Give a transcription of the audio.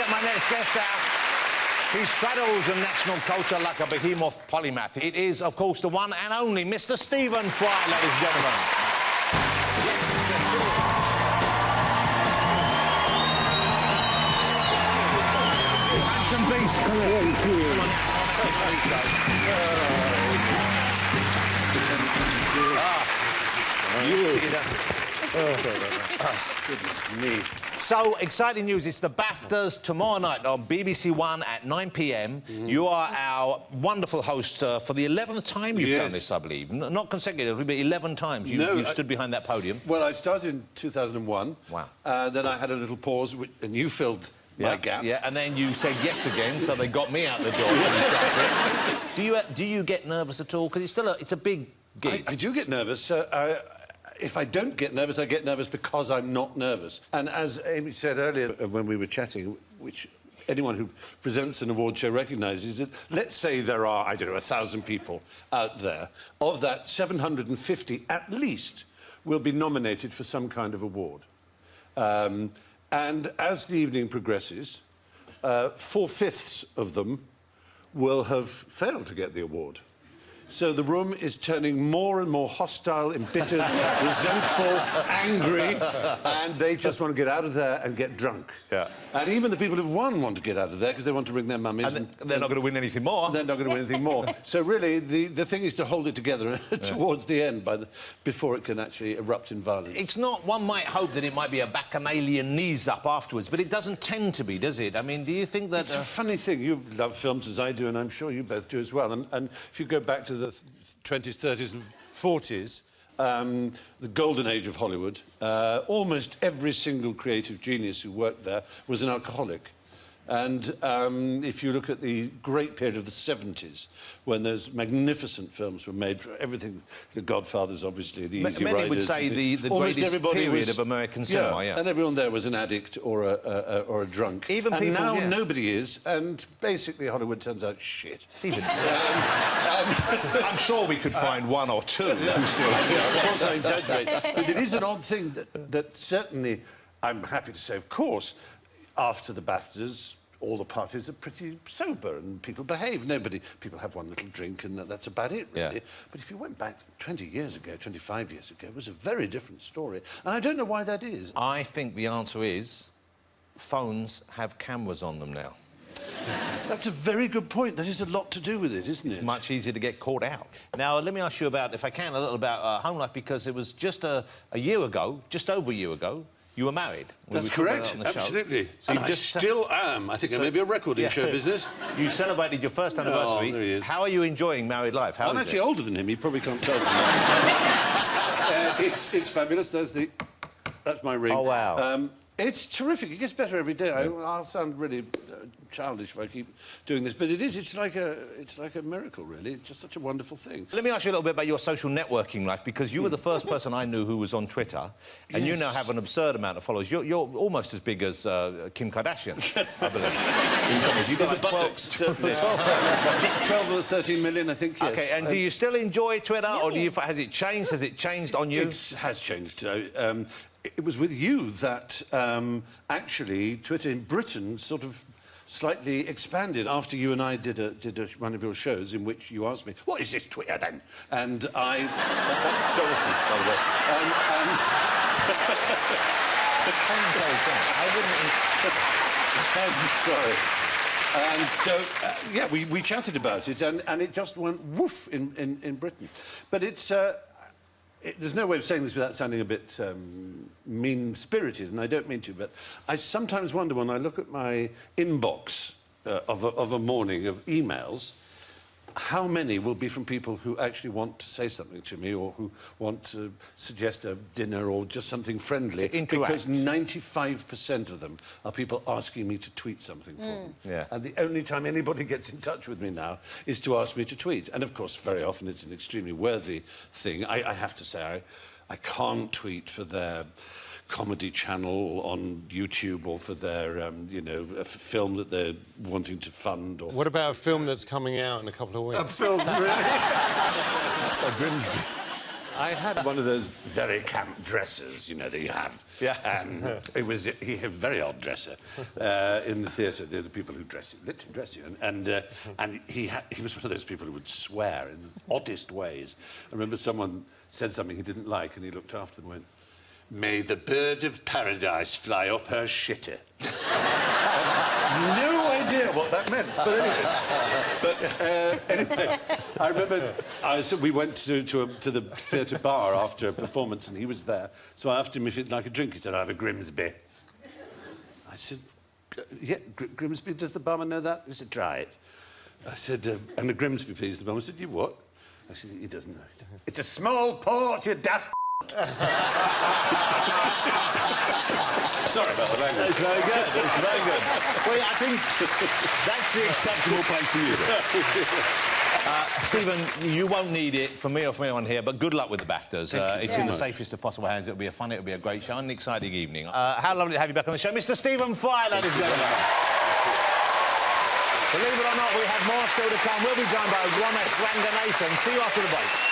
check my next guest out. He straddles the national culture like a behemoth polymath. It is, of course, the one and only Mr. Stephen Fry, ladies and gentlemen. Some beast. Come goodness me. So, exciting news. It's the BAFTAs tomorrow night on BBC One at 9 p.m. You are our wonderful host for the 11th time you've done this, I believe. Not consecutively, but 11 times you've stood behind that podium. Well, I started in 2001. Wow. Then I had a little pause, and you filled my gap. Yeah, and then you said yes again, so they got me out the door. Do you get nervous at all? Because it's a big gig. I do get nervous. If I don't get nervous, I get nervous because I'm not nervous. And as Amy said earlier when we were chatting, which anyone who presents an award show recognises, that let's say there are, I don't know, 1,000 people out there. Of that, 750 at least will be nominated for some kind of award. And as the evening progresses, 4/5 of them will have failed to get the award. So the room is turning more and more hostile, embittered, resentful, angry, and they just want to get out of there and get drunk. Yeah. And even the people who've won want to get out of there because they want to bring their mummies. And they're not going to win anything more. They're not going to win anything more. So really, the thing is to hold it together towards the end, before it can actually erupt in violence. It's not... One might hope that it might be a bacchanalian knees-up afterwards, but it doesn't tend to be, does it? I mean, do you think that... It's a funny thing. You love films as I do, and I'm sure you both do as well. And if you go back to the 20s, 30s and 40s, the golden age of Hollywood, almost every single creative genius who worked there was an alcoholic. And if you look at the great period of the 70s, when those magnificent films were made, for everything, The Godfathers, obviously, The Easy Riders... Many would say the greatest period of American cinema, yeah. And everyone there was an addict or a drunk. Even and people... now nobody is, and basically Hollywood turns out shit. Stephen, I'm sure we could find one or two who still... Of course I exaggerate. But it is an odd thing that certainly, I'm happy to say, of course, after the BAFTAs, all the parties are pretty sober and people behave. People have one little drink and that's about it, really. Yeah. But if you went back 20 years ago, 25 years ago, it was a very different story. And I don't know why that is. I think the answer is phones have cameras on them now. That's a very good point. That is a lot to do with it, isn't it? It's much easier to get caught out. Now, let me ask you about, if I can, a little about home life, because it was just a year ago, just over a year ago, you were married. That's correct, absolutely. So and I still am. I think I may be a record in show business. You celebrated your first anniversary. Oh, there he is. How are you enjoying married life? I'm actually older than him. He probably can't tell from that. It's fabulous. That's my ring. Oh, wow. It's terrific. It gets better every day. I'll sound really childish if I keep doing this, but it is. It's like a miracle, really. It's just such a wonderful thing. Let me ask you a little bit about your social networking life, because you were the first person I knew who was on Twitter, and you now have an absurd amount of followers. You're almost as big as Kim Kardashian, I believe. You've got like the buttocks, certainly. 12 or 13 million, I think, yes. OK, and do you still enjoy Twitter, or has it changed? Has it changed on you? It has changed. It was with you that, actually, Twitter in Britain sort of slightly expanded after you and I did one of your shows in which you asked me, what is this Twitter, then? And I... That's Dorothy, by the way. I'm sorry. And so, yeah, we chatted about it, and it just went woof in Britain. But it's... there's no way of saying this without sounding a bit mean-spirited, and I don't mean to, but I sometimes wonder when I look at my inbox of a morning of emails, how many will be from people who actually want to say something to me or who want to suggest a dinner or just something friendly. Because 95% of them are people asking me to tweet something for them. Yeah. And the only time anybody gets in touch with me now is to ask me to tweet. And, of course, very often it's an extremely worthy thing. I have to say, I can't tweet for their comedy channel on YouTube or for their, you know, a film that they're wanting to fund. Or... What about a film that's coming out in a couple of weeks? A film, really? A Grimsby. I had one of those very camp dressers, you know, that you have. Yeah. And he was a very odd dresser in the theatre. They're the people who dress you, literally dress you. And he was one of those people who would swear in the oddest ways. I remember someone said something he didn't like, and he looked after them and went, "May the bird of paradise fly up her shitter." No idea what that meant. But anyway, I remember we went to the theatre bar after a performance, and he was there. So I asked him if he'd like a drink. He said, "I have a Grimsby." I said, "Yeah, Grimsby, does the barman know that?" He said, "Try it." I said, "And a Grimsby, please." The barman said, "You what?" I said, "He doesn't know." He said, "It's a small port, you daft." Sorry about the language. It's very good. It's very good. Well, yeah, I think that's the acceptable place to use it. Stephen, you won't need it from me or from anyone here, but good luck with the BAFTAs. It's in the safest of possible hands. It'll be it'll be a great show and an exciting evening. How lovely to have you back on the show, Mr. Stephen Fry, ladies and gentlemen. Believe it or not, we have more still to come. We'll be joined by Romesh Ranganathan. See you after the break.